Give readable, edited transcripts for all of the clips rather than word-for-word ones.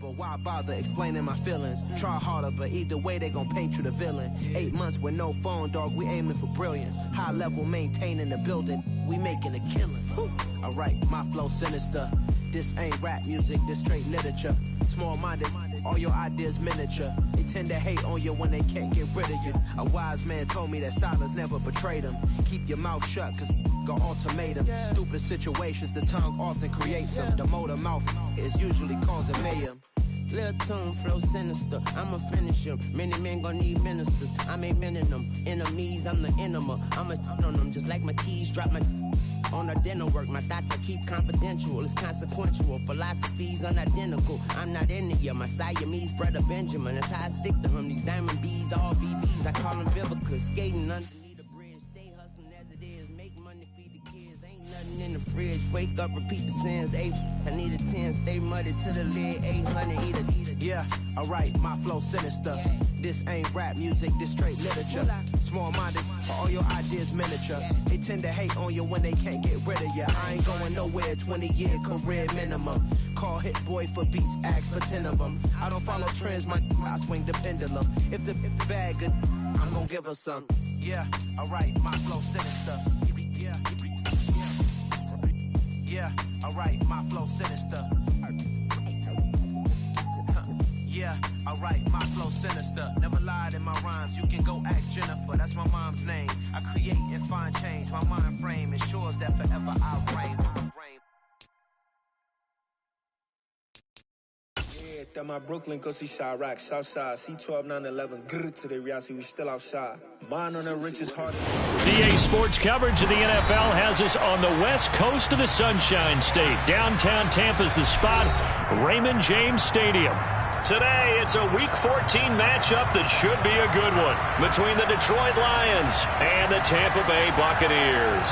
but why bother explaining my feelings? Try harder, but either way they gon' paint you the villain. 8 months with no phone, dog, we aiming for brilliance. High level maintaining the building, we making a killing. Alright, my flow sinister. This ain't rap music, this straight literature. Small-minded, all your ideas miniature. They tend to hate on you when they can't get rid of you. A wise man told me that silence never betrayed him. Keep your mouth shut, cause got ultimatums. Stupid situations, the tongue often creates them. The motor mouth is usually causing mayhem. Lil' tune, flow sinister, I'ma finish him. Many men gon' need ministers, I'm aiming them. Enemies, I'm the enema. I'ma on them, just like my keys, drop my on the dinner work. My thoughts I keep confidential, it's consequential. Philosophies unidentical, I'm not into you. My Siamese brother Benjamin, that's how I stick to him. These diamond bees, all VVs, I call them Vivica. Skating underneath the bridge, stay hustling as it is. Make money, feed the kids, ain't nothing in the fridge. Wake up, repeat the sins, 8, I need a 10, stay muddy to the lid, 800, eat a. Yeah, alright, my flow sinister. This ain't rap music, this straight literature. Small-minded, all your ideas miniature. They tend to hate on you when they can't get rid of you. I ain't going nowhere, 20-year career minimum. Call Hit Boy for beats, ask for 10 of them. I don't follow trends, I swing the pendulum. If the bag good, I'm gonna give her some. Yeah, alright, my flow sinister. Yeah, alright, my flow sinister. Yeah, alright, my flow sinister. Never lied in my rhymes, you can go ask Jennifer. That's my mom's name. I create and find change. My mind frame ensures that forever I'll reign. Yeah, that my Brooklyn, go see Chirac, Southside, C12, 911, grr to the Riasi, we still outside. Mine on the richest heart. BA Sports coverage of the NFL has us on the west coast of the Sunshine State. Downtown Tampa's the spot, Raymond James Stadium. Today, it's a Week 14 matchup that should be a good one between the Detroit Lions and the Tampa Bay Buccaneers.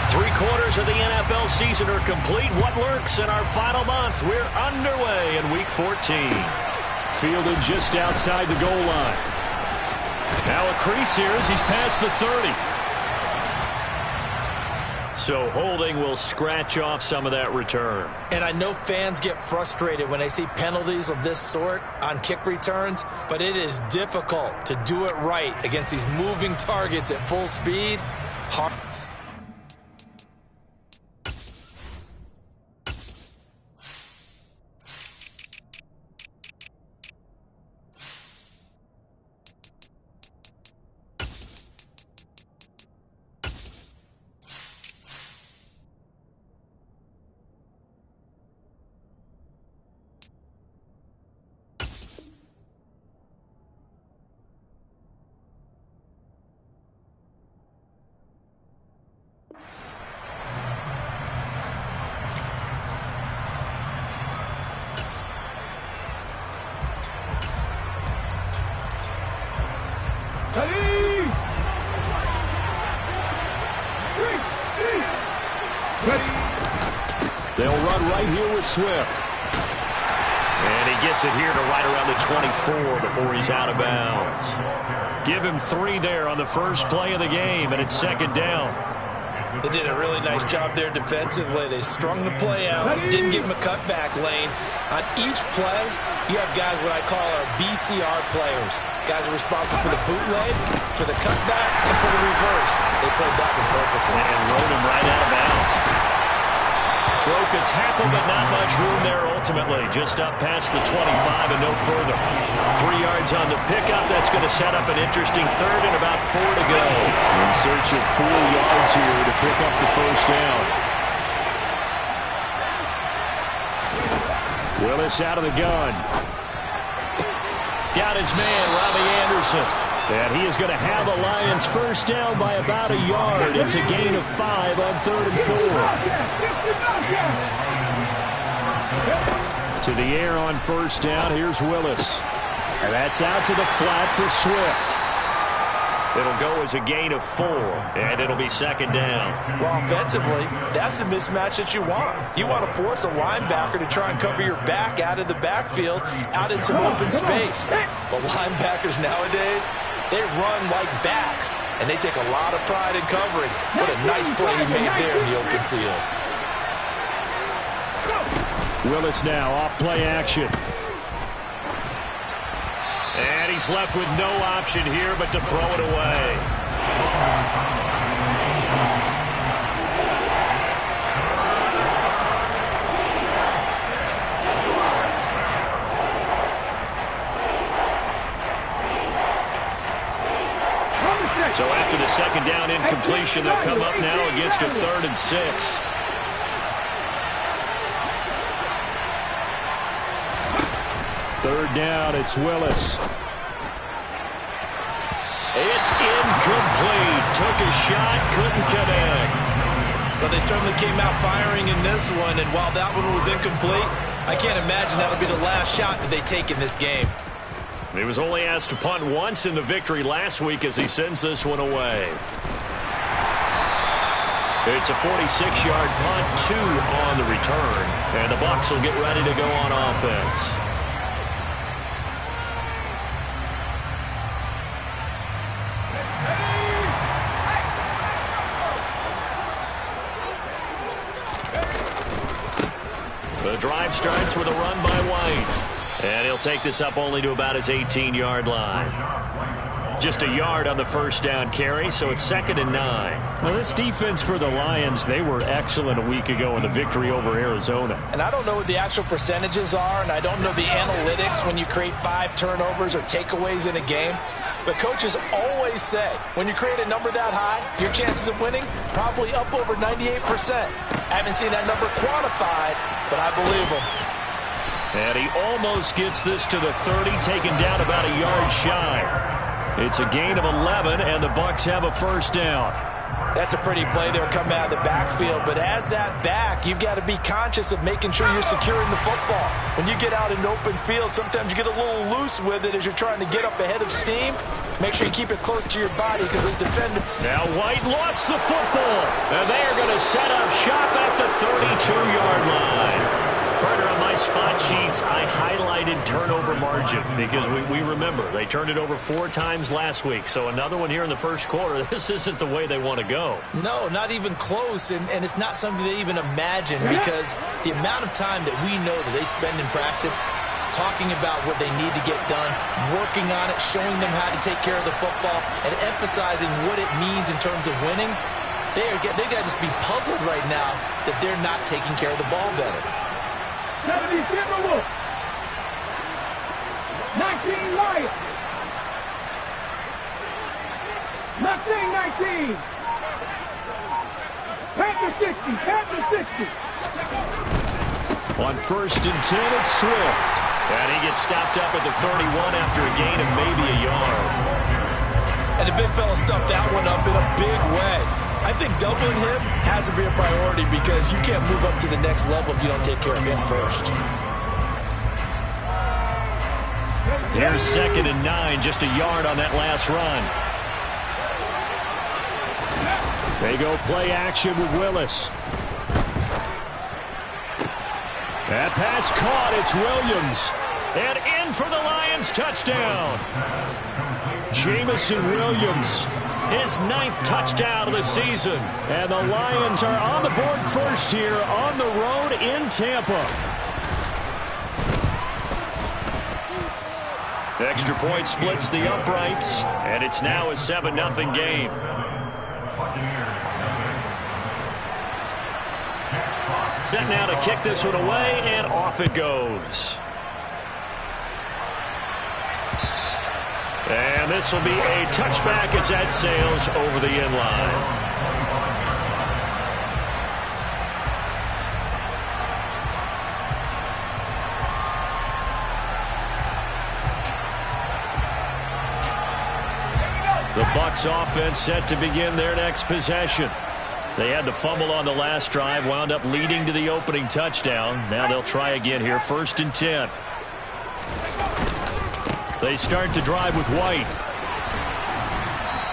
Three-quarters of the NFL season are complete. What lurks in our final month? We're underway in Week 14. Fielded just outside the goal line. Now a crease here as he's past the 30. So holding will scratch off some of that return. And I know fans get frustrated when they see penalties of this sort on kick returns, but it is difficult to do it right against these moving targets at full speed. Hard. They'll run right here with Swift. And he gets it here to right around the 24 before he's out of bounds. Give him 3 there on the first play of the game, and it's second down. They did a really nice job there defensively. They strung the play out, didn't give him a cutback lane. On each play, you have guys what I call our BCR players. Guys are responsible for the bootleg, for the cutback, and for the reverse. They played that one perfectly. And rode him right out of bounds. Broke a tackle, but not much room there ultimately. Just up past the 25 and no further. 3 yards on the pickup. That's going to set up an interesting third and about 4 to go. In search of 4 yards here to pick up the first down. Willis out of the gun. Got his man, Robbie Anderson. And he is going to have the Lions first down by about a yard. It's a gain of 5 on 3rd and 4. To the air on first down. Here's Willis. And that's out to the flat for Swift. It'll go as a gain of 4, and it'll be second down. Well, offensively, that's the mismatch that you want. You want to force a linebacker to try and cover your back out of the backfield, out in some open space. But linebackers nowadays, They run like backs, and they take a lot of pride in covering. What a nice play he made there in the open field. Willis now off play action. And he's left with no option here but to throw it away. So after the second down incompletion, they'll come up now against a 3rd and 6. Third down, it's Willis. It's incomplete. Took a shot, couldn't connect. But they certainly came out firing in this one, and while that one was incomplete, I can't imagine that'll be the last shot that they take in this game. He was only asked to punt once in the victory last week as he sends this one away. It's a 46-yard punt, 2 on the return, and the Bucs will get ready to go on offense. The drive starts with a run by White. And he'll take this up only to about his 18-yard line. Just a yard on the first down carry, so it's 2nd and 9. Well, this defense for the Lions, they were excellent a week ago in the victory over Arizona. And I don't know what the actual percentages are, and I don't know the analytics when you create 5 turnovers or takeaways in a game. But coaches always say, when you create a number that high, your chances of winning probably up over 98%. I haven't seen that number quantified, but I believe them. And he almost gets this to the 30, taken down about a yard shy. It's a gain of 11, and the Bucs have a first down. That's a pretty play there coming out of the backfield, but as that back, you've got to be conscious of making sure you're securing the football. When you get out in open field, sometimes you get a little loose with it as you're trying to get up ahead of steam. Make sure you keep it close to your body because the defender... Now White lost the football, and they are going to set up shop at the 32-yard line. Partner, on my spot sheets, I highlighted turnover margin because we remember they turned it over 4 times last week. So another one here in the first quarter. This isn't the way they want to go. No, not even close, and it's not something they even imagine because the amount of time that we know that they spend in practice talking about what they need to get done, working on it, showing them how to take care of the football, and emphasizing what it means in terms of winning, they got to just be puzzled right now that they're not taking care of the ball better. 70 Timberwolves. 19 Lions. 19. Panther 60. On 1st and 10, it's Swift. And he gets stopped up at the 31 after a gain of maybe a yard. And the big fella stuffed that one up in a big way. I think doubling him has to be a priority because you can't move up to the next level if you don't take care of him first. Here's 2nd and 9, just a yard on that last run. They go play action with Willis. That pass caught, it's Williams. And in for the Lions touchdown. Jamison Williams. His 9th touchdown of the season. And the Lions are on the board first here on the road in Tampa. Extra point splits the uprights, and it's now a 7-0 game. Set now to kick this one away, and off it goes. And this will be a touchback as that sails over the end line. The Bucs offense set to begin their next possession. They had the fumble on the last drive, wound up leading to the opening touchdown. Now they'll try again here, 1st and 10. They start to drive with White.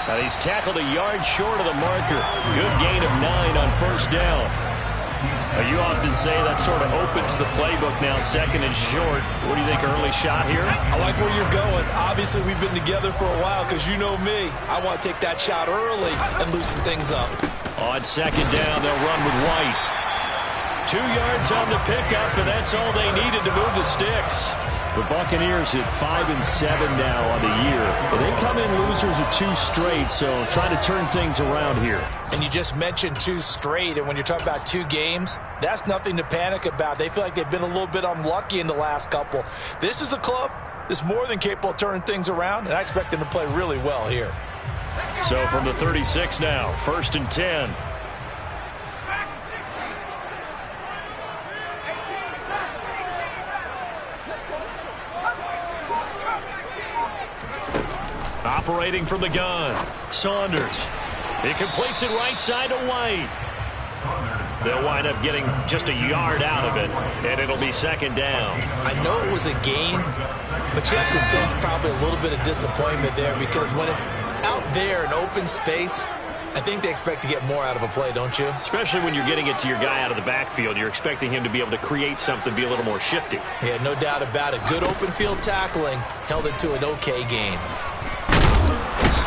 And he's tackled a yard short of the marker. Good gain of 9 on 1st down. You often say that sort of opens the playbook now, second and short. What do you think, early shot here? I like where you're going. Obviously, we've been together for a while because you know me. I want to take that shot early and loosen things up. On second down, they'll run with White. 2 yards on the pickup, and that's all they needed to move the sticks. The Buccaneers at 5-7 now on the year. But they come in losers of 2 straight, so trying to turn things around here. And you just mentioned 2 straight, and when you're talking about 2 games, that's nothing to panic about. They feel like they've been a little bit unlucky in the last couple. This is a club that's more than capable of turning things around, and I expect them to play really well here. So from the 36 now, 1st and 10. Operating from the gun, Saunders. He completes it right side to White. They'll wind up getting just a yard out of it, and it'll be second down. I know it was a gain, but you have to sense probably a little bit of disappointment there because when it's out there in open space, I think they expect to get more out of a play, don't you? Especially when you're getting it to your guy out of the backfield. You're expecting him to be able to create something, be a little more shifty. Yeah, no doubt about it. Good open field tackling held it to an okay game.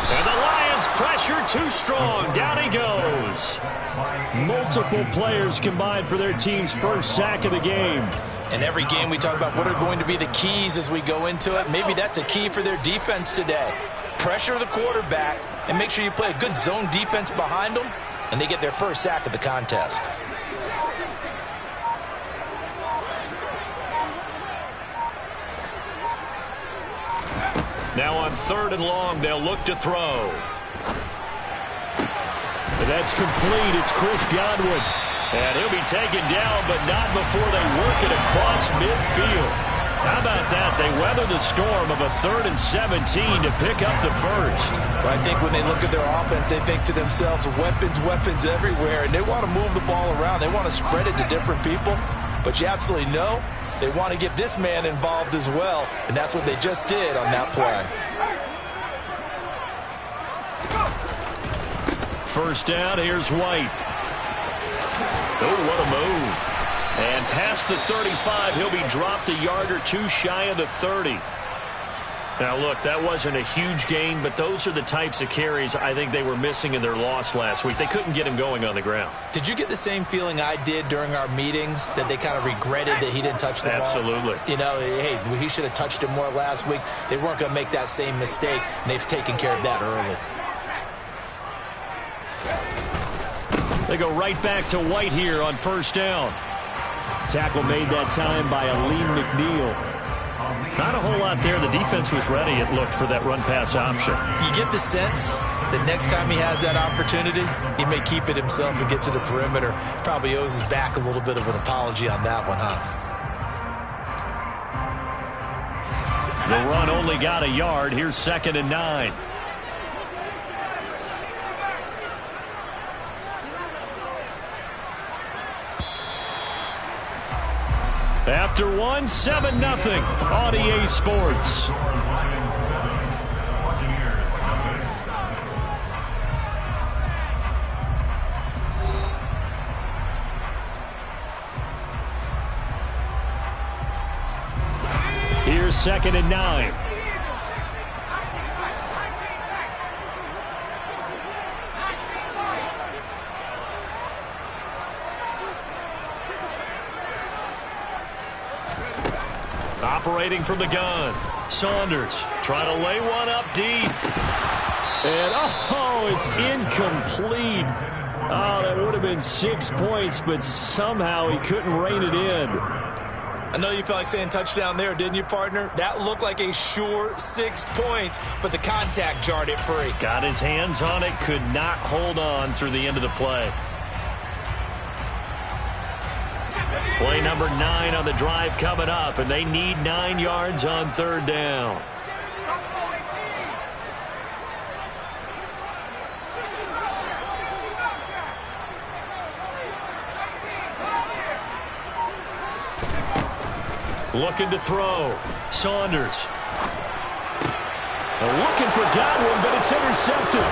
And the Lions pressure too strong. Down he goes. Multiple players combined for their team's first sack of the game. And every game we talk about what are going to be the keys as we go into it. Maybe that's a key for their defense today. Pressure the quarterback and make sure you play a good zone defense behind them, and they get their first sack of the contest. Now on 3rd and long, they'll look to throw. And that's complete. It's Chris Godwin. And he'll be taken down, but not before they work it across midfield. How about that? They weather the storm of a 3rd and 17 to pick up the first. Well, I think when they look at their offense, they think to themselves, weapons, weapons everywhere, and they want to move the ball around. They want to spread it to different people, but you absolutely know they want to get this man involved as well, and that's what they just did on that play. First down, here's White. Oh, what a move. And past the 35, he'll be dropped a yard or 2 shy of the 30. Now, look, that wasn't a huge gain, but those are the types of carries I think they were missing in their loss last week. They couldn't get him going on the ground. Did you get the same feeling I did during our meetings, that they kind of regretted that he didn't touch the ball? Absolutely. You know, hey, he should have touched it more last week. They weren't going to make that same mistake, and they've taken care of that early. They go right back to White here on first down. Tackle made that time by Aleem McNeil. Not a whole lot there. The defense was ready, it looked, for that run-pass option. You get the sense that next time he has that opportunity, he may keep it himself and get to the perimeter. Probably owes his back a little bit of an apology on that one, huh? The run only got a yard. Here's 2nd and 9. After 1, 7-0 on EA Sports. Here's 2nd and 9. Operating from the gun, Saunders trying to lay one up deep. And, oh, it's incomplete. Oh, that would have been 6 points, but somehow he couldn't rein it in. I know you felt like saying touchdown there, didn't you, partner? That looked like a sure 6 points, but the contact jarred it free. Got his hands on it, could not hold on through the end of the play. Play number 9 on the drive coming up, and they need 9 yards on 3rd down. Looking to throw. Saunders. Looking for Godwin, but it's intercepted.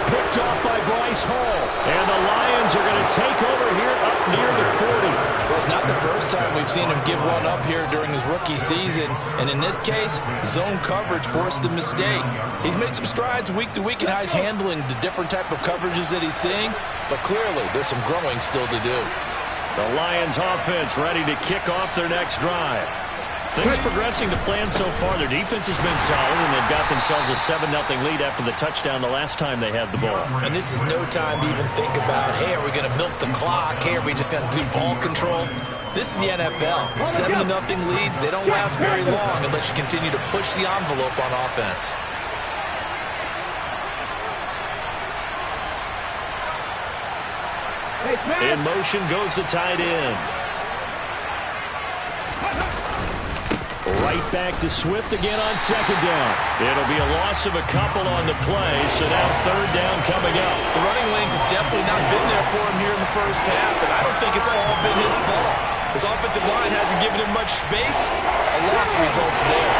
Picked off by Bryce Hall. And the Lions are going to take over here up near the 40. Well, it's not the first time we've seen him give one up here during his rookie season. And in this case, zone coverage forced the mistake. He's made some strides week to week in how he's handling the different type of coverages that he's seeing. But clearly, there's some growing still to do. The Lions offense ready to kick off their next drive. Things progressing to plan so far. Their defense has been solid, and they've got themselves a 7-0 lead after the touchdown the last time they had the ball. And this is no time to even think about, hey, are we going to milk the clock? Hey, are we just going to do ball control? This is the NFL. 7-0 leads, they don't last very long unless you continue to push the envelope on offense. In motion goes the tight end. Right back to Swift again on second down. It'll be a loss of a couple on the play, so now third down coming up. The running lanes have definitely not been there for him here in the first half, and I don't think it's all been his fault. His offensive line hasn't given him much space. A loss results there.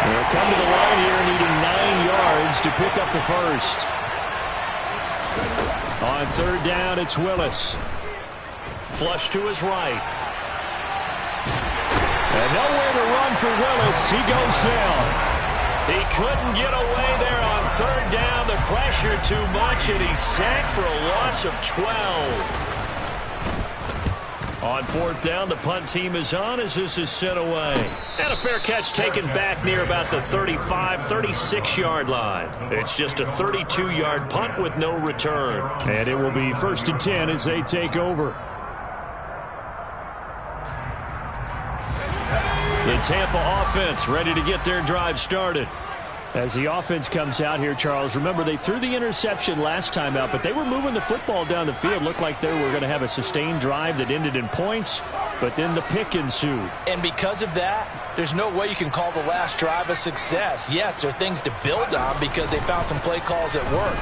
They'll come to the line here needing 9 yards to pick up the first. On third down, it's Willis. Flush to his right. And nowhere to run for Willis. He goes down. He couldn't get away there on third down. The pressure too much, and he's sacked for a loss of 12. On fourth down, the punt team is on as this is sent away. And a fair catch taken back near about the 35, 36-yard line. It's just a 32-yard punt with no return. And it will be 1st and 10 as they take over. The Tampa offense ready to get their drive started. As the offense comes out here, Charles, remember they threw the interception last time out, but they were moving the football down the field. Looked like they were going to have a sustained drive that ended in points, but then the pick ensued. And because of that, there's no way you can call the last drive a success. Yes, there are things to build on because they found some play calls at work.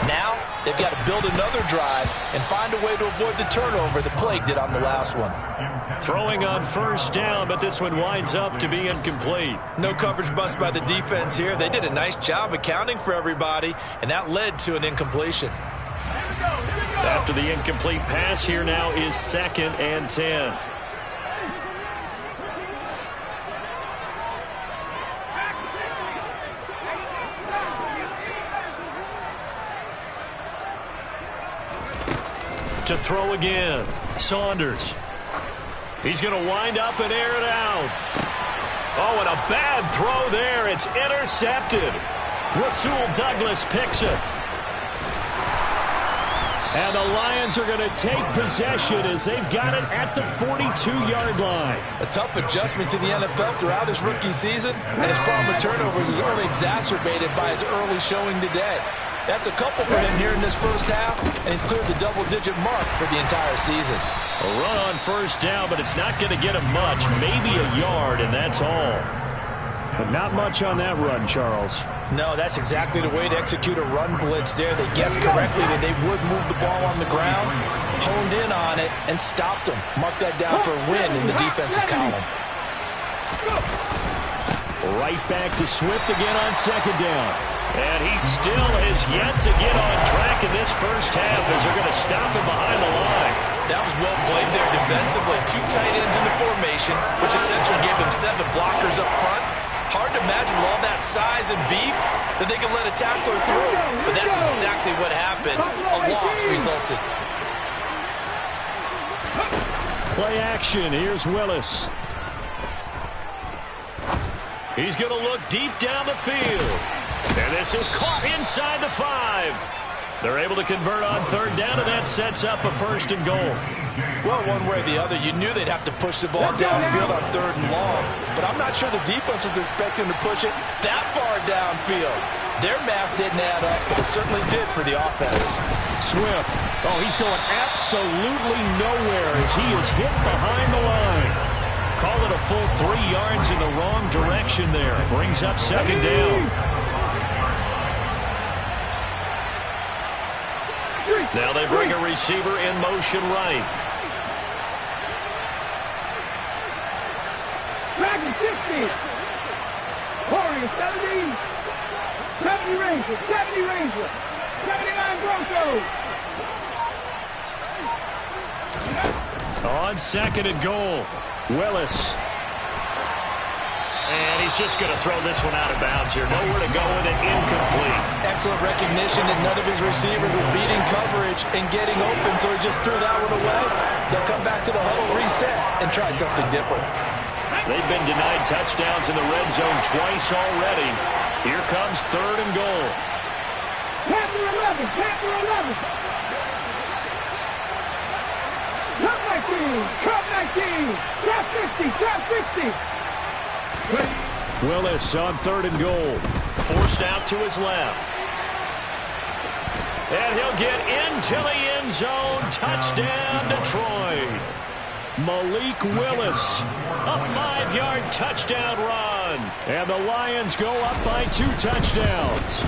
Now, they've got to build another drive and find a way to avoid the turnover that plagued it on the last one. Throwing on first down, but this one winds up to be incomplete. No coverage bust by the defense here. They did a nice job accounting for everybody, and that led to an incompletion. After the incomplete pass, here now is 2nd and 10. To throw again, Saunders. He's going to wind up and air it out. Oh, and a bad throw there. It's intercepted. Rasul Douglas picks it. And the Lions are going to take possession as they've got it at the 42-yard line. A tough adjustment to the NFL throughout his rookie season, and his problem with turnovers is only exacerbated by his early showing today. That's a couple for him here in this first half, and he's cleared the double-digit mark for the entire season. A run on first down, but it's not going to get him much. Maybe a yard, and that's all. But not much on that run, Charles. No, that's exactly the way to execute a run blitz there. They guessed correctly that they would move the ball on the ground, honed in on it, and stopped them. Mark that down for a win in the defense's column. Right back to Swift again on second down. And he still has yet to get on track in this first half as they're going to stop him behind the line. That was well played there defensively. 2 tight ends in the formation, which essentially gave them 7 blockers up front. Hard to imagine with all that size and beef that they could let a tackler through. But that's exactly what happened. A loss resulted. Play action. Here's Willis. He's going to look deep down the field. And this is caught inside the 5. They're able to convert on third down, and that sets up a 1st and goal. Well, one way or the other, you knew they'd have to push the ball downfield on 3rd and long. But I'm not sure the defense was expecting to push it that far downfield. Their math didn't add up, but it certainly did for the offense. Swift. Oh, he's going absolutely nowhere as he is hit behind the line. Call it a full 3 yards in the wrong direction there. Brings up 2nd down. Now they bring a receiver in motion right. Dragon 60. Warrior 70. 70 Ranger. 70 Ranger. 79 Broncos. On second and goal, Willis. And he's just going to throw this one out of bounds here. Nowhere to go with it, incomplete. Excellent recognition that none of his receivers were beating coverage and getting open, so he just threw that one away. They'll come back to the huddle, reset, and try something different. They've been denied touchdowns in the red zone twice already. Here comes third and goal. Panther 11, Panther 11. Cup 19, Cup 19. Trap 50, Trap 50. Willis on third and goal. Forced out to his left. And he'll get into the end zone. Touchdown, Detroit. Malik Willis. A 5-yard touchdown run. And the Lions go up by 2 touchdowns.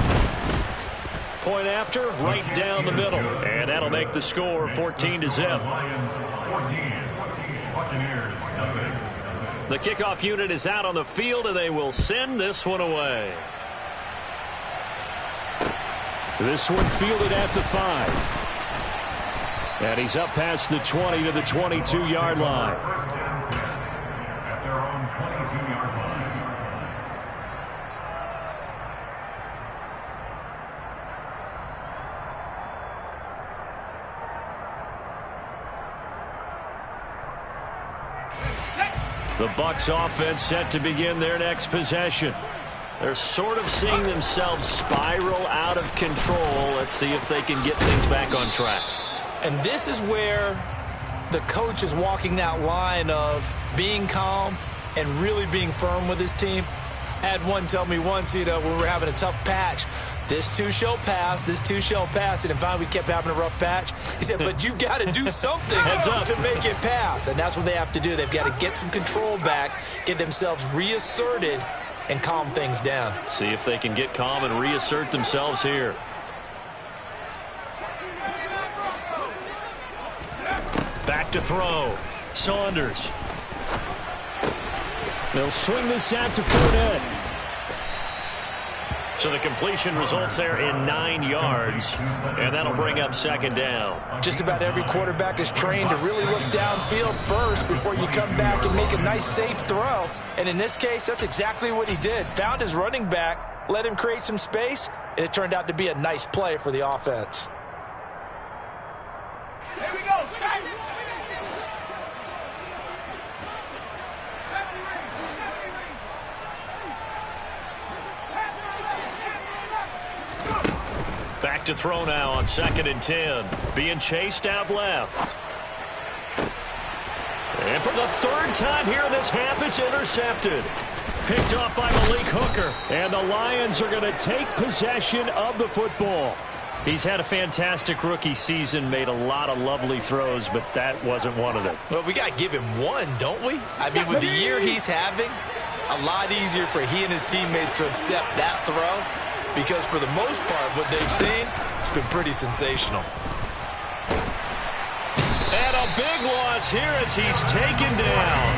Point after, right down the middle. And that'll make the score 14-0. The kickoff unit is out on the field, and they will send this one away. This one fielded at the 5. And he's up past the 20 to the 22-yard line. At their own 22-yard line. The Bucs offense set to begin their next possession. They're sort of seeing themselves spiral out of control. Let's see if they can get things back on track. And this is where the coach is walking that line of being calm and really being firm with his team. I had one tell me once, when we were having a tough patch, this too shall pass, this too shall pass. And finally we kept having a rough patch. He said, but you've got to do something to make it pass. And that's what they have to do. They've got to get some control back, get themselves reasserted, and calm things down. See if they can get calm and reassert themselves here. Back to throw. Saunders. They'll swing this out to Fournette. So the completion results there in 9 yards, and that'll bring up second down. Just about every quarterback is trained to really look downfield first before you come back and make a nice, safe throw. And in this case, that's exactly what he did. Found his running back, let him create some space, and it turned out to be a nice play for the offense. Here we go. Back to throw now on second and 10. Being chased out left. And for the third time here in this half, it's intercepted. Picked off by Malik Hooker. And the Lions are going to take possession of the football. He's had a fantastic rookie season, made a lot of lovely throws, but that wasn't one of them. Well, we got to give him one, don't we? I mean, with the year he's having, a lot easier for he and his teammates to accept that throw. Because for the most part, what they've seen, it's been pretty sensational. And a big loss here as he's taken down.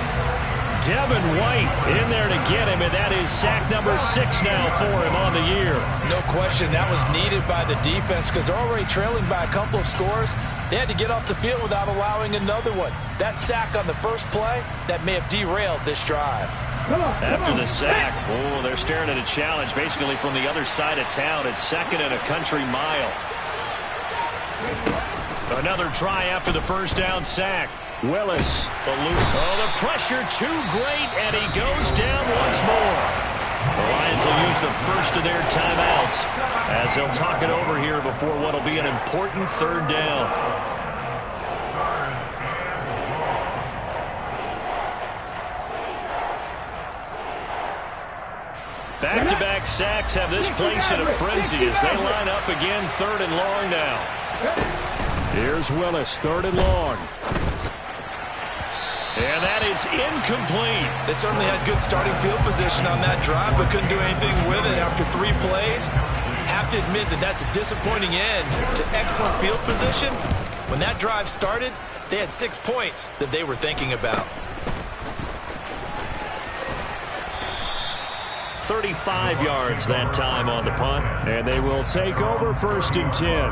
Devin White in there to get him, and that is sack number 6 now for him on the year. No question, that was needed by the defense because they're already trailing by a couple of scores. They had to get off the field without allowing another one. That sack on the first play, that may have derailed this drive. After the sack, they're staring at a challenge basically from the other side of town. It's second and a country mile. Another try after the first down sack. Willis, the pressure too great, and he goes down once more. The Lions will use the first of their timeouts as they'll talk it over here before what will be an important third down. Back-to-back sacks have this place in a frenzy as they line up again third and long now. Here's Willis, third and long. And that is incomplete. They certainly had good starting field position on that drive, but couldn't do anything with it after 3 plays. Have to admit that that's a disappointing end to excellent field position. When that drive started, they had 6 points that they were thinking about. 35 yards that time on the punt. And they will take over 1st and 10.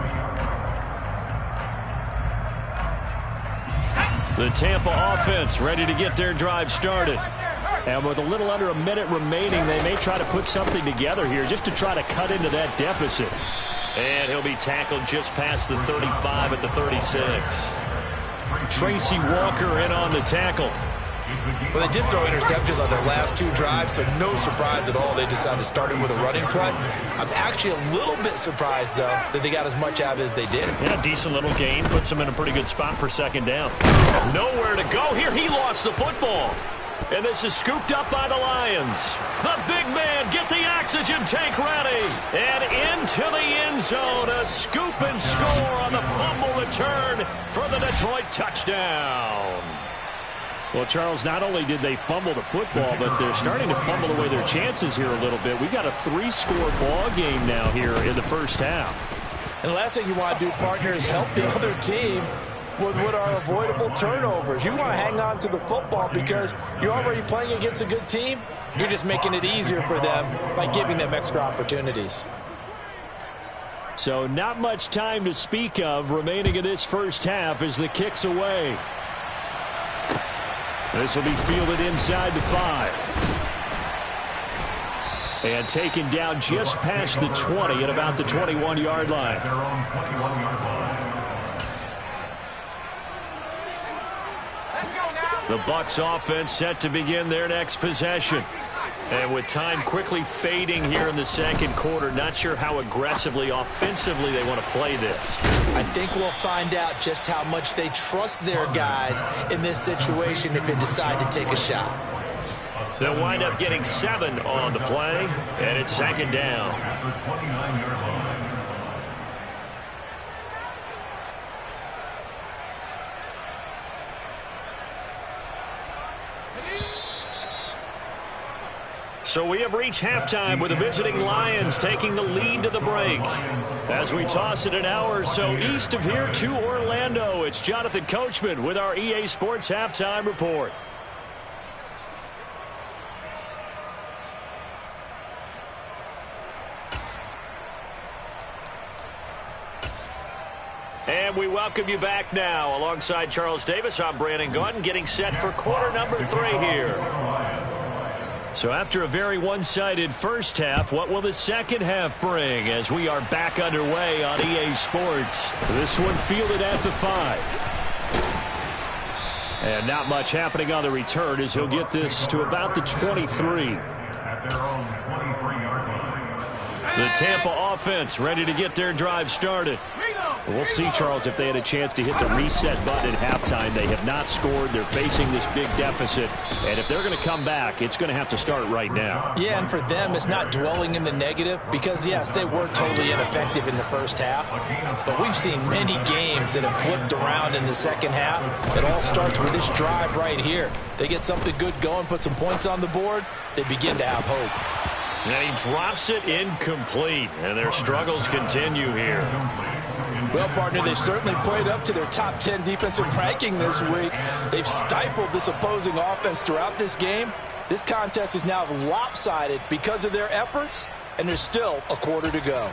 The Tampa offense ready to get their drive started. And with a little under a minute remaining, they may try to put something together here just to try to cut into that deficit. And he'll be tackled just past the 35 at the 36. Tracy Walker in on the tackle. Well, they did throw interceptions on their last 2 drives, so no surprise at all they decided to start it with a running play. I'm actually a little bit surprised, though, that they got as much out of it as they did. Yeah, decent little gain. Puts them in a pretty good spot for 2nd down. Nowhere to go here. He lost the football. And this is scooped up by the Lions. The big man, get the oxygen tank ready. And into the end zone, a scoop and score on the fumble return for the Detroit touchdown. Well, Charles, not only did they fumble the football, but they're starting to fumble away their chances here a little bit. We've got a 3-score ball game now here in the first half. And the last thing you want to do, partner, is help the other team with what are avoidable turnovers. You want to hang on to the football because you're already playing against a good team. You're just making it easier for them by giving them extra opportunities. So not much time to speak of remaining in this first half as the kick's away. This will be fielded inside the 5. And taken down just past the 20 at about the 21-yard line. The Bucs offense set to begin their next possession. And with time quickly fading here in the 2nd quarter, not sure how aggressively, offensively they want to play this. I think we'll find out just how much they trust their guys in this situation if they decide to take a shot. They'll wind up getting 7 on the play, and it's 2nd down. So we have reached halftime with the visiting Lions taking the lead to the break. As we toss it an hour or so east of here to Orlando, it's Jonathan Coachman with our EA Sports Halftime Report. And we welcome you back now. Alongside Charles Davis, I'm Brandon Gaudin, getting set for quarter number 3 here. So after a very one-sided first half, what will the second half bring as we are back underway on EA Sports? This one fielded at the 5. And not much happening on the return as he'll get this to about the 23. The Tampa offense ready to get their drive started. We'll see, Charles, if they had a chance to hit the reset button at halftime. They have not scored. They're facing this big deficit. And if they're going to come back, it's going to have to start right now. Yeah, and for them, it's not dwelling in the negative because, yes, they were totally ineffective in the first half. But we've seen many games that have flipped around in the second half. It all starts with this drive right here. They get something good going, put some points on the board, they begin to have hope. And he drops it incomplete. And their struggles continue here. Well, partner, they've certainly played up to their top 10 defensive ranking this week. They've stifled this opposing offense throughout this game. This contest is now lopsided because of their efforts, and there's still a quarter to go.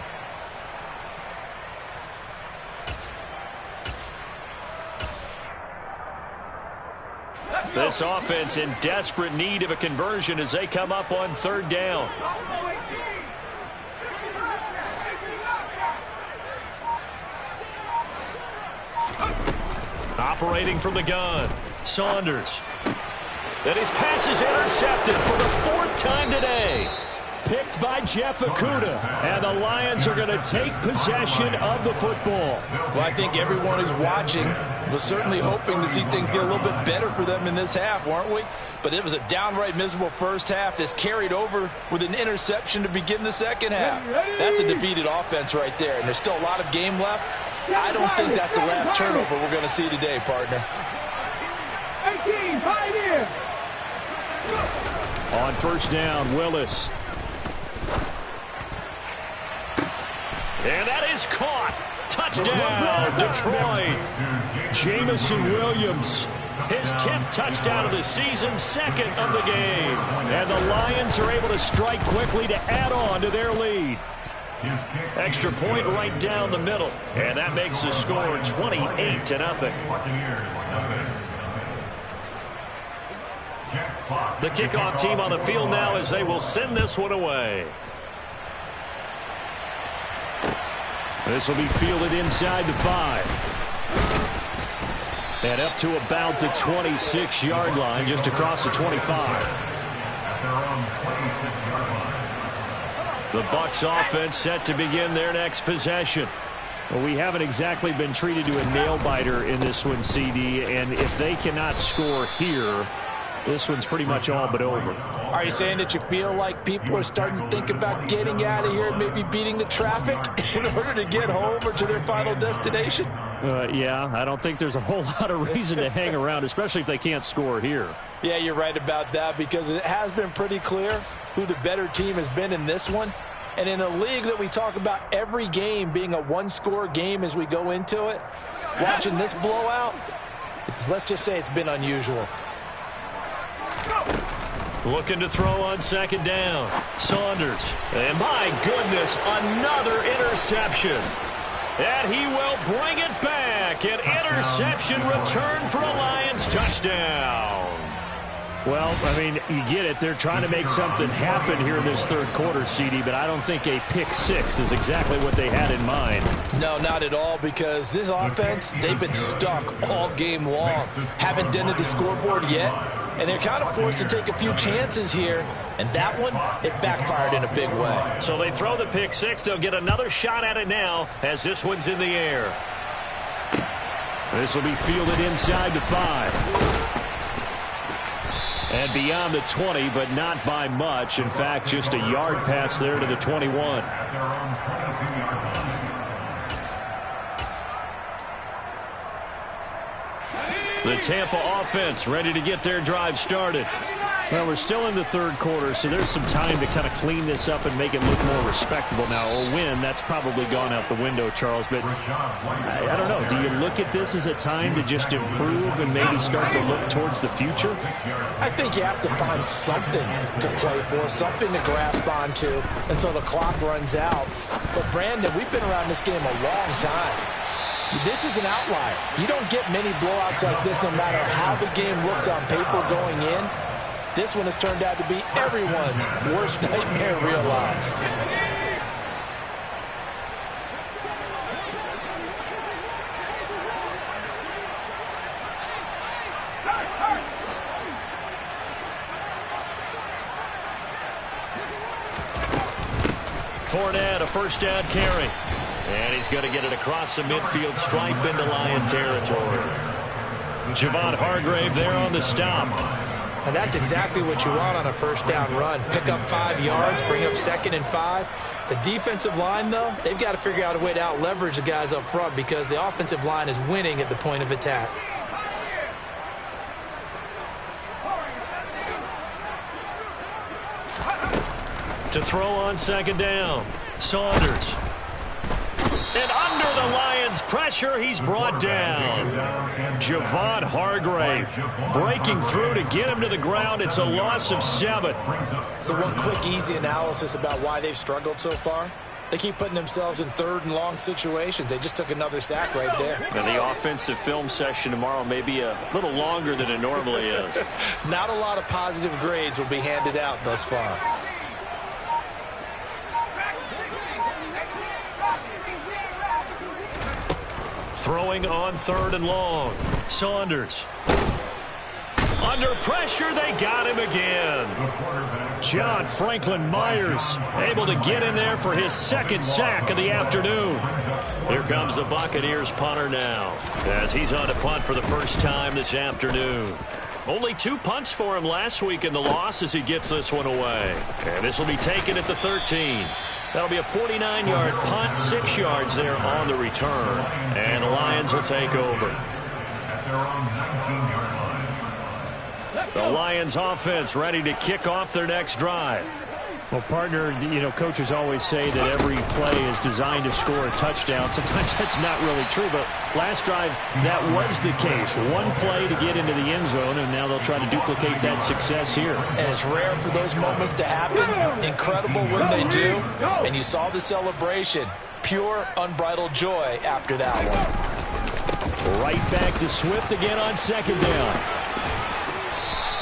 This offense in desperate need of a conversion as they come up on 3rd down. Operating from the gun, Saunders. And his pass is intercepted for the 4th time today. Picked by Jeff Okudah. And the Lions are going to take possession of the football. Well, I think everyone who's watching was certainly hoping to see things get a little bit better for them in this half, weren't we? But it was a downright miserable first half. This carried over with an interception to begin the second half. That's a defeated offense right there. And there's still a lot of game left. I don't think that's the last turnover we're going to see today, partner. 18, pioneer. On 1st down, Willis. And that is caught. Touchdown, Detroit. Jamison Williams His 10th touchdown of the season, second of the game. And the Lions are able to strike quickly to add on to their lead. Extra point right down the middle. And that makes the score 28-0. The kickoff team on the field now as they will send this one away. This will be fielded inside the 5. And up to about the 26-yard line, just across the 25. The Bucs offense set to begin their next possession. Well, we haven't exactly been treated to a nail-biter in this one, CD, and if they cannot score here, this one's pretty much all but over. Are you saying that you feel like people are starting to think about getting out of here and maybe beating the traffic in order to get home or to their final destination? Yeah, I don't think there's a whole lot of reason to hang around, especially if they can't score here. Yeah, you're right about that because it has been pretty clear who the better team has been in this one. And in a league that we talk about every game being a one-score game as we go into it, watching this blowout, let's just say it's been unusual. Looking to throw on second down. Saunders. And my goodness, another interception. And he will bring it back. An interception return for a Lions touchdown. Well, I mean, you get it. They're trying to make something happen here in this third quarter, CD, but I don't think a pick six is exactly what they had in mind. No, not at all, because this offense, they've been stuck all game long. Haven't dented the scoreboard yet, and they're kind of forced to take a few chances here, and that one, it backfired in a big way. So they throw the pick six. They'll get another shot at it now as this one's in the air. This will be fielded inside the 5. And beyond the 20, but not by much. In fact, just a yard pass there to the 21. The Tampa offense ready to get their drive started. Well, we're still in the third quarter, so there's some time to kind of clean this up and make it look more respectable. Now, a win, that's probably gone out the window, Charles. But I don't know. Do you look at this as a time to just improve and maybe start to look towards the future? I think you have to find something to play for, something to grasp onto until the clock runs out. But, Brandon, we've been around this game a long time. This is an outlier. You don't get many blowouts like this no matter how the game looks on paper going in. This one has turned out to be everyone's worst nightmare realized. Fournette, a first down carry. And he's going to get it across the midfield stripe into Lion territory. Javon Hargrave there on the stop. And that's exactly what you want on a first down run. Pick up 5 yards, bring up 2nd and 5. The defensive line, though, they've got to figure out a way to out-leverage the guys up front because the offensive line is winning at the point of attack. To throw on second down, Saunders. And under the Lions' pressure, he's brought down. Javon Hargrave breaking through to get him to the ground. It's a loss of 7. So one quick, easy analysis about why they've struggled so far. They keep putting themselves in third and long situations. They just took another sack right there. And the offensive film session tomorrow may be a little longer than it normally is. Not a lot of positive grades will be handed out thus far. Throwing on 3rd and long. Saunders. Under pressure, they got him again. John Franklin Myers able to get in there for his 2nd sack of the afternoon. Here comes the Buccaneers punter now as he's on to punt for the first time this afternoon. Only 2 punts for him last week in the loss as he gets this one away. And this will be taken at the 13. That'll be a 49-yard punt, 6 yards there on the return. And the Lions will take over. The Lions offense ready to kick off their next drive. Well, partner, coaches always say that every play is designed to score a touchdown. Sometimes that's not really true, but last drive, that was the case. One play to get into the end zone, and now they'll try to duplicate that success here. And it's rare for those moments to happen. Incredible when they do. And you saw the celebration. Pure, unbridled joy after that one. Right back to Swift again on second down.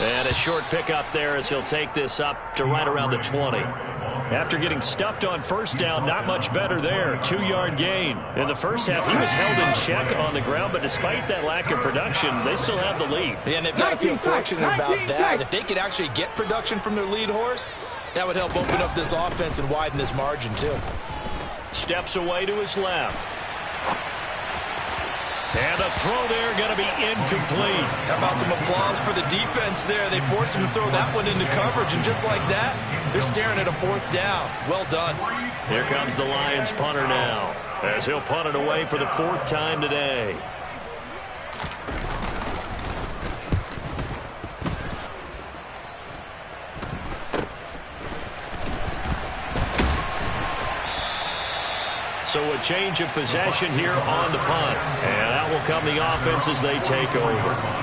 And a short pickup there as he'll take this up to right around the 20. After getting stuffed on first down, not much better there. 2-yard gain. In the first half, he was held in check on the ground, but despite that lack of production, they still have the lead. Yeah, and they've got to feel fortunate about that. If they could actually get production from their lead horse, that would help open up this offense and widen this margin too. Steps away to his left. And the throw there going to be incomplete. How about some applause for the defense there? They forced him to throw that one into coverage, and just like that, they're staring at a fourth down. Well done. Here comes the Lions punter now, as he'll punt it away for the 4th time today. So a change of possession here on the punt. And out will come the offense as they take over.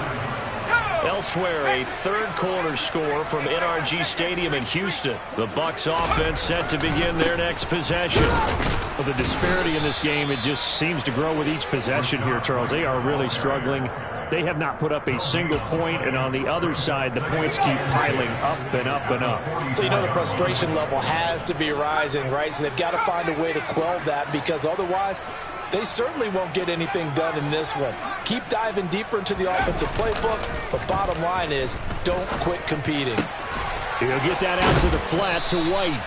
Elsewhere, a third-quarter score from NRG Stadium in Houston. The Bucs offense set to begin their next possession. Well, the disparity in this game, it just seems to grow with each possession here, Charles. They are really struggling. They have not put up a single point, and on the other side, the points keep piling up and up and up. So the frustration level has to be rising, right? So they've got to find a way to quell that, because otherwise they certainly won't get anything done in this one. Keep diving deeper into the offensive playbook, but bottom line is don't quit competing. He'll get that out to the flat to White.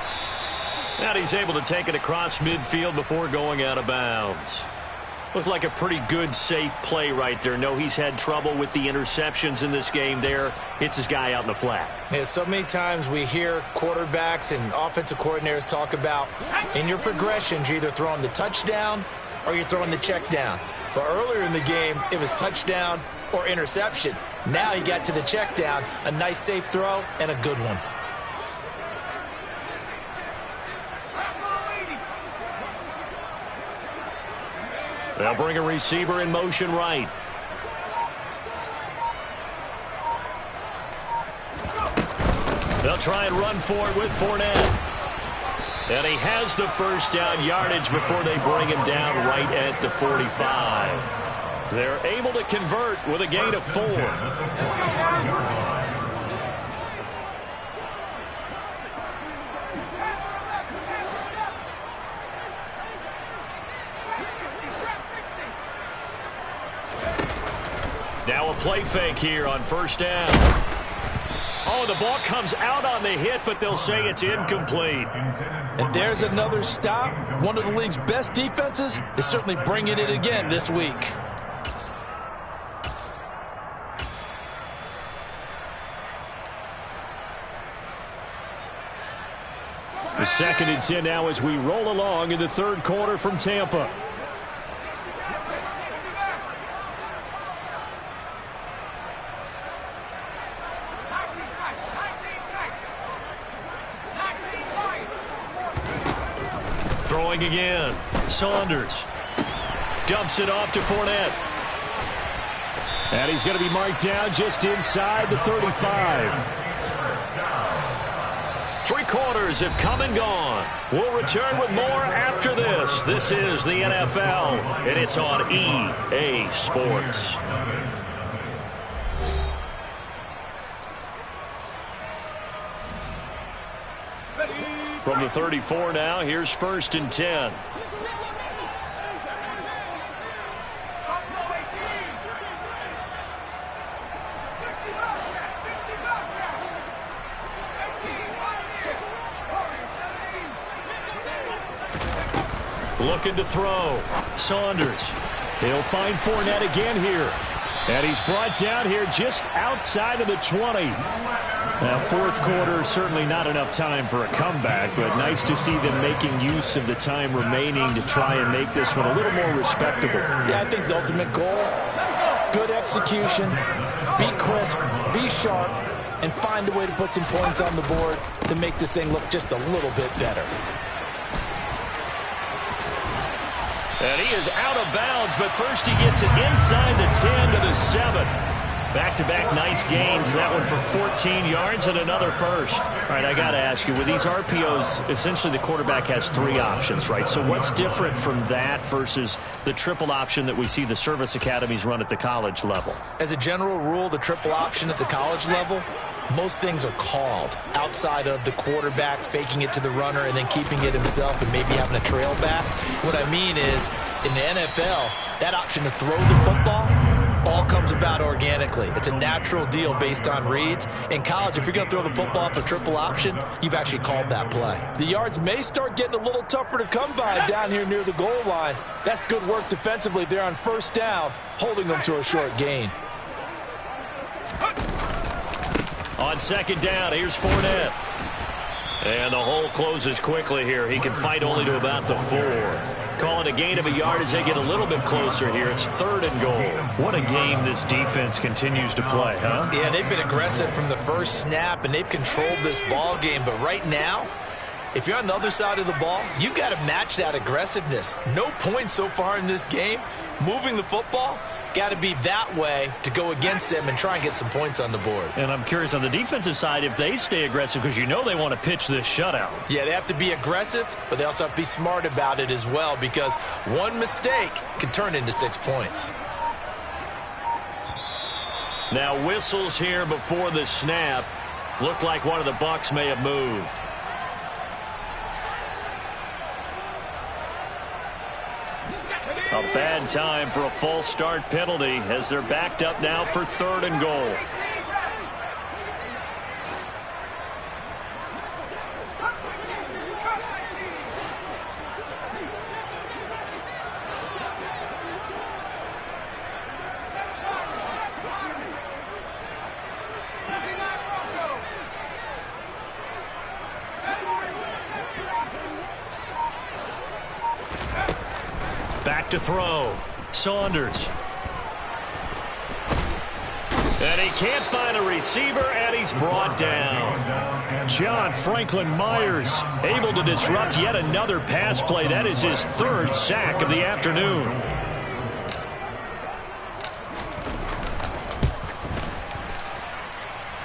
And he's able to take it across midfield before going out of bounds. Looked like a pretty good, safe play right there. No, he's had trouble with the interceptions in this game there. Hits his guy out in the flat. Yeah, so many times we hear quarterbacks and offensive coordinators talk about in your progressions, you're either throwing the touchdown or you're throwing the check down. But earlier in the game, it was touchdown or interception. Now he got to the check down, a nice safe throw, and a good one. They'll bring a receiver in motion right. They'll try and run for it with Fournette. And he has the first down yardage before they bring him down right at the 45. They're able to convert with a gain of 4. Now a play fake here on first down. Oh, the ball comes out on the hit, but they'll say it's incomplete. And there's another stop. One of the league's best defenses is certainly bringing it again this week. The 2nd and 10 now as we roll along in the third quarter from Tampa. Throwing again. Saunders dumps it off to Fournette. And he's going to be marked down just inside the 35. 3 quarters have come and gone. We'll return with more after this. This is the NFL, and it's on EA Sports. From the 34 now, here's 1st and 10. Looking to throw. Saunders. He'll find Fournette again here. And he's brought down here just outside of the 20. Now, 4th quarter, certainly not enough time for a comeback, but nice to see them making use of the time remaining to try and make this one a little more respectable. Yeah, I think the ultimate goal, good execution, be crisp, be sharp, and find a way to put some points on the board to make this thing look just a little bit better. And he is out of bounds, but first he gets it inside the 10 to the 7. Back-to-back nice gains. That one for 14 yards and another first. All right, I got to ask you, with these RPOs, essentially the quarterback has 3 options, right? So what's different from that versus the triple option that we see the service academies run at the college level? As a general rule, the triple option at the college level, most things are called outside of the quarterback faking it to the runner and then keeping it himself and maybe having a trail back. What I mean is, in the NFL, that option to throw the football all comes about organically. It's a natural deal based on reads. In college, if you're going to throw the football off a triple option, you've actually called that play. The yards may start getting a little tougher to come by down here near the goal line. That's good work defensively there on first down, holding them to a short gain. On second down, here's Fournette. And the hole closes quickly here. He can fight only to about the 4. Calling a gain of a yard as they get a little bit closer here. It's 3rd and goal. What a game this defense continues to play, huh? Yeah, they've been aggressive from the first snap, and they've controlled this ball game. But right now, if you're on the other side of the ball, you've got to match that aggressiveness. No points so far in this game. Moving the football, got to be that way to go against them and try and get some points on the board. And I'm curious on the defensive side if they stay aggressive, because you know they want to pitch this shutout. Yeah, they have to be aggressive, but they also have to be smart about it as well, because one mistake can turn into 6 points. Now whistles here before the snap. Looked like one of the Bucs may have moved. A bad time for a false start penalty as they're backed up now for 3rd and goal. Back to throw. Saunders. And he can't find a receiver, and he's brought down. John Franklin Myers able to disrupt yet another pass play. That is his 3rd sack of the afternoon.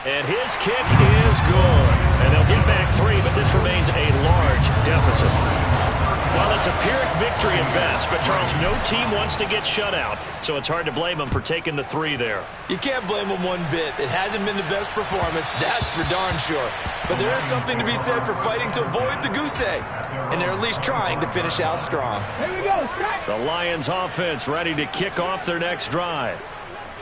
And his kick is good. And they'll get back 3, but this remains a large deficit. Well, it's a Pyrrhic victory at best, but Charles, no team wants to get shut out, so it's hard to blame them for taking the 3 there. You can't blame them one bit. It hasn't been the best performance, that's for darn sure. But there is something to be said for fighting to avoid the goose egg, and they're at least trying to finish out strong. Here we go. The Lions offense ready to kick off their next drive.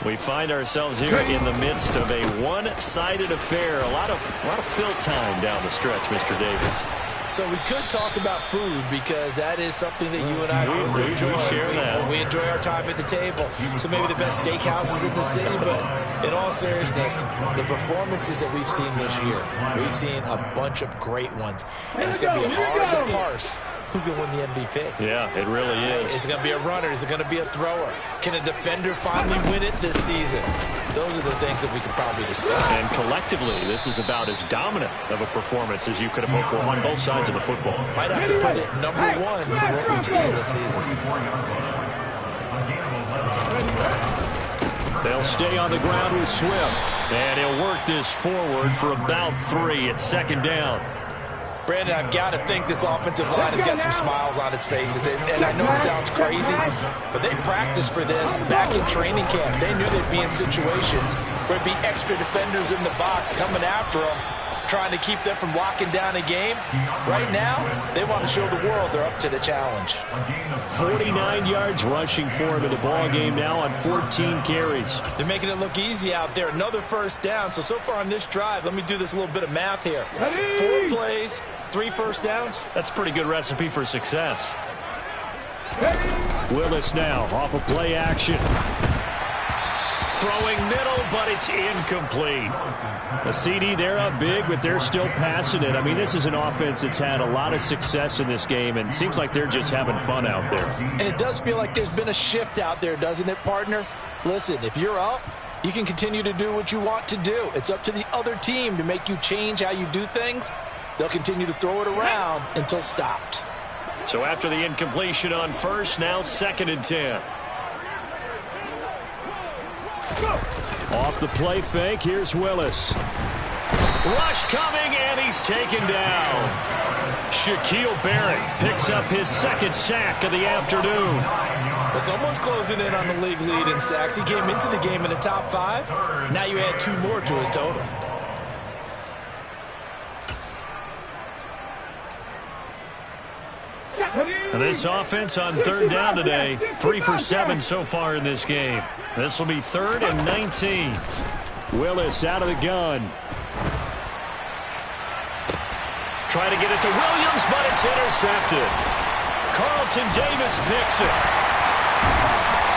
We find ourselves here in the midst of a one-sided affair. A lot of fill time down the stretch, Mr. Davis. So we could talk about food, because that is something that you and I really enjoy. We enjoy our time at the table. So maybe the best steakhouses in the city, but in all seriousness, the performances that we've seen this year, we've seen a bunch of great ones. And it's going to be hard to parse who's going to win the MVP. Yeah, it really is. Is it going to be a runner? Is it going to be a thrower? Can a defender finally win it this season? Those are the things that we could probably discuss. And collectively, this is about as dominant of a performance as you could have hoped for on both sides of the football. Might have to put it #1 for what we've seen this season. They'll stay on the ground with Swift. And he'll work this forward for about 3 at 2nd down. Brandon, I've got to think this offensive line has got some smiles on its faces. And I know it sounds crazy, but they practiced for this back in training camp. They knew they'd be in situations where there'd be extra defenders in the box coming after them, trying to keep them from locking down a game. Right now, they want to show the world they're up to the challenge. 49 yards rushing for him in the ball game now on 14 carries. They're making it look easy out there. Another first down. So far on this drive, let me do this little bit of math here. 4 plays, 3 first downs. That's a pretty good recipe for success. Willis now off of play action. Throwing middle, but it's incomplete. A CD, they're up big, but they're still passing it. I mean, this is an offense that's had a lot of success in this game, and it seems like they're just having fun out there. And it does feel like there's been a shift out there, doesn't it, partner? Listen, if you're up, you can continue to do what you want to do. It's up to the other team to make you change how you do things. They'll continue to throw it around until stopped. So after the incompletion on first, now 2nd and 10. Off the play fake, here's Willis. Rush coming, and he's taken down. Shaquille Barrett picks up his 2nd sack of the afternoon. Well, someone's closing in on the league lead in sacks. He came into the game in the top 5. Now you add 2 more to his total. And this offense on 3rd down today, 3 for 7 so far in this game. This will be 3rd and 19. Willis out of the gun. Try to get it to Williams, but it's intercepted. Carlton Davis picks it.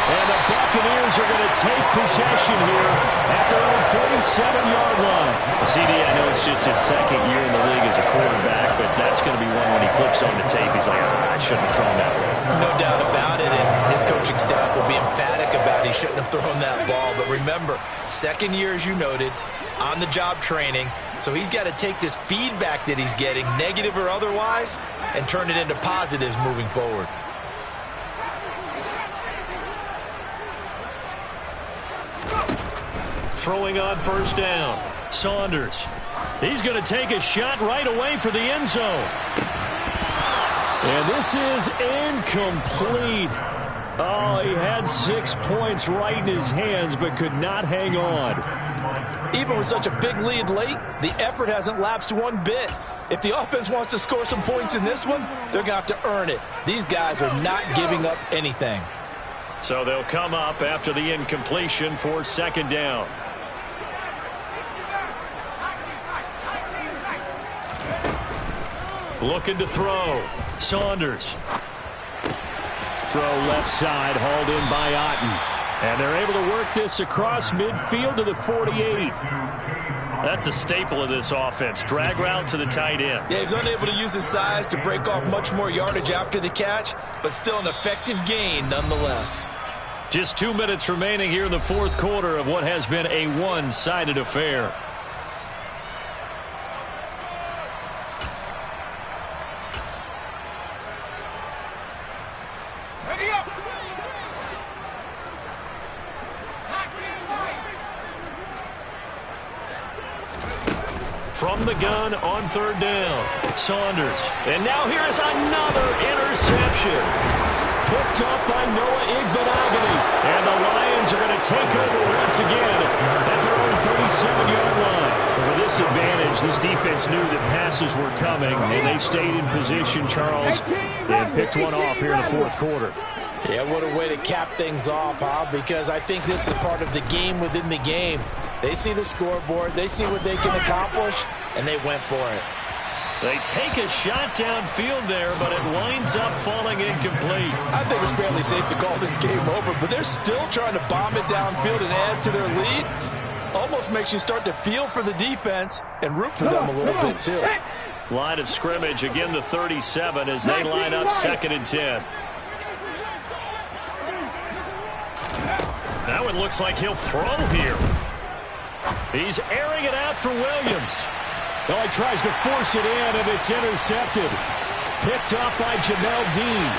And the Buccaneers are going to take possession here at their own 47-yard line. CD, I know it's just his 2nd year in the league as a quarterback, but that's going to be one when he flips on the tape. He's like, I shouldn't have thrown that one. No doubt about it, and his coaching staff will be emphatic about he shouldn't have thrown that ball. But remember, 2nd year, as you noted, on-the-job training, so he's got to take this feedback that he's getting, negative or otherwise, and turn it into positives moving forward. Throwing on 1st down. Saunders. He's going to take a shot right away for the end zone. And this is incomplete. Oh, he had 6 points right in his hands, but could not hang on. Even with such a big lead late, the effort hasn't lapsed one bit. If the offense wants to score some points in this one, they're going to have to earn it. These guys are not giving up anything. So they'll come up after the incompletion for 2nd down. Looking to throw. Saunders. Throw left side, hauled in by Otten. And they're able to work this across midfield to the 48. That's a staple of this offense. Drag route to the tight end. Yeah, he's unable to use his size to break off much more yardage after the catch, but still an effective gain nonetheless. Just 2 minutes remaining here in the 4th quarter of what has been a one-sided affair. From the gun on 3rd down, Saunders. And now here is another interception. Picked up by Noah Igbenogany. And the Lions are going to take over once again at their own 37-yard line. With this advantage, this defense knew that passes were coming, and they stayed in position, Charles, and picked one off here in the 4th quarter. Yeah, what a way to cap things off, huh? Because I think this is part of the game within the game. They see the scoreboard, they see what they can accomplish, and they went for it. They take a shot downfield there, but it winds up falling incomplete. I think it's fairly safe to call this game over, but they're still trying to bomb it downfield and add to their lead. Almost makes you start to feel for the defense and root for them a little bit, too. Line of scrimmage, again the 37 as they line up 2nd and 10. Now it looks like he'll throw here. He's airing it out for Williams. Well, he tries to force it in, and it's intercepted. Picked up by Jamel Dean.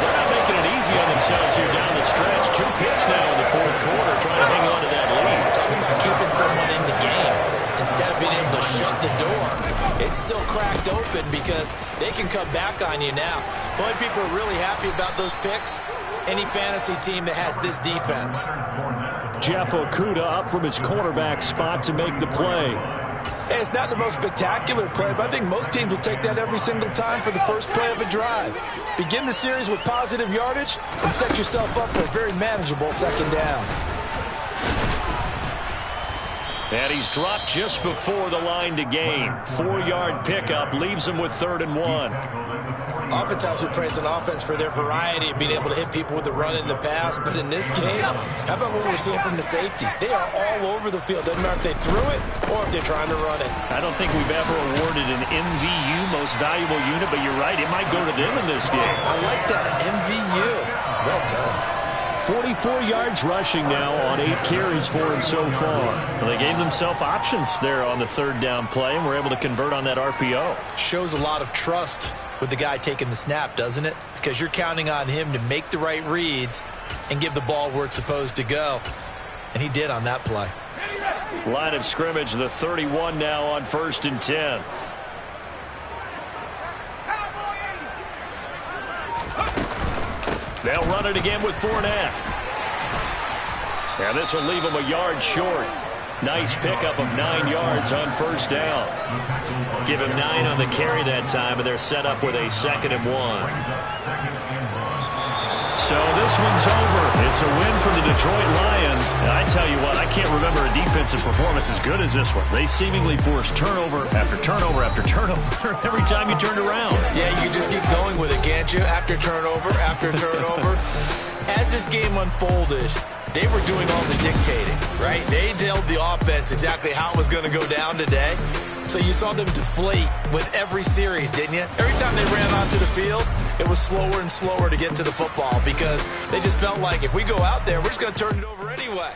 They're not making it easy on themselves here down the stretch. 2 picks now in the 4th quarter, trying to hang on to that lead. Talking about keeping someone in the game instead of being able to shut the door. It's still cracked open because they can come back on you now. The only people are really happy about those picks, any fantasy team that has this defense. Jeff Okudah up from his cornerback spot to make the play. Hey, it's not the most spectacular play, but I think most teams will take that every single time for the first play of a drive. Begin the series with positive yardage and set yourself up for a very manageable 2nd down. And he's dropped just before the line to gain. 4-yard pickup leaves him with 3rd and 1. Oftentimes we praise an offense for their variety of being able to hit people with the run in the pass, but in this game, how about what we're seeing from the safeties? They are all over the field. Doesn't matter if they threw it or if they're trying to run it. I don't think we've ever awarded an MVU, most valuable unit, but you're right, it might go to them in this game. I like that, MVU. Well done. 44 yards rushing now on 8 carries for him so far. Well, they gave themselves options there on the third down play and were able to convert on that RPO. Shows a lot of trust with the guy taking the snap, doesn't it? Because you're counting on him to make the right reads and give the ball where it's supposed to go. And he did on that play. Line of scrimmage, the 31 now on 1st and 10. They'll run it again with Fournette. And this will leave them a yard short. Nice pickup of 9 yards on 1st down. Give him 9 on the carry that time, and they're set up with a 2nd and 1. So this one's over. It's a win for the Detroit Lions. And I tell you what, I can't remember a defensive performance as good as this one. They seemingly forced turnover after turnover after turnover every time you turned around. Yeah, you just keep going with it, can't you? After turnover, after turnover. As this game unfolded, they were doing all the dictating, right? They told the offense exactly how it was going to go down today. So you saw them deflate with every series, didn't you? Every time they ran onto the field, it was slower and slower to get to the football because they just felt like if we go out there, we're just going to turn it over anyway.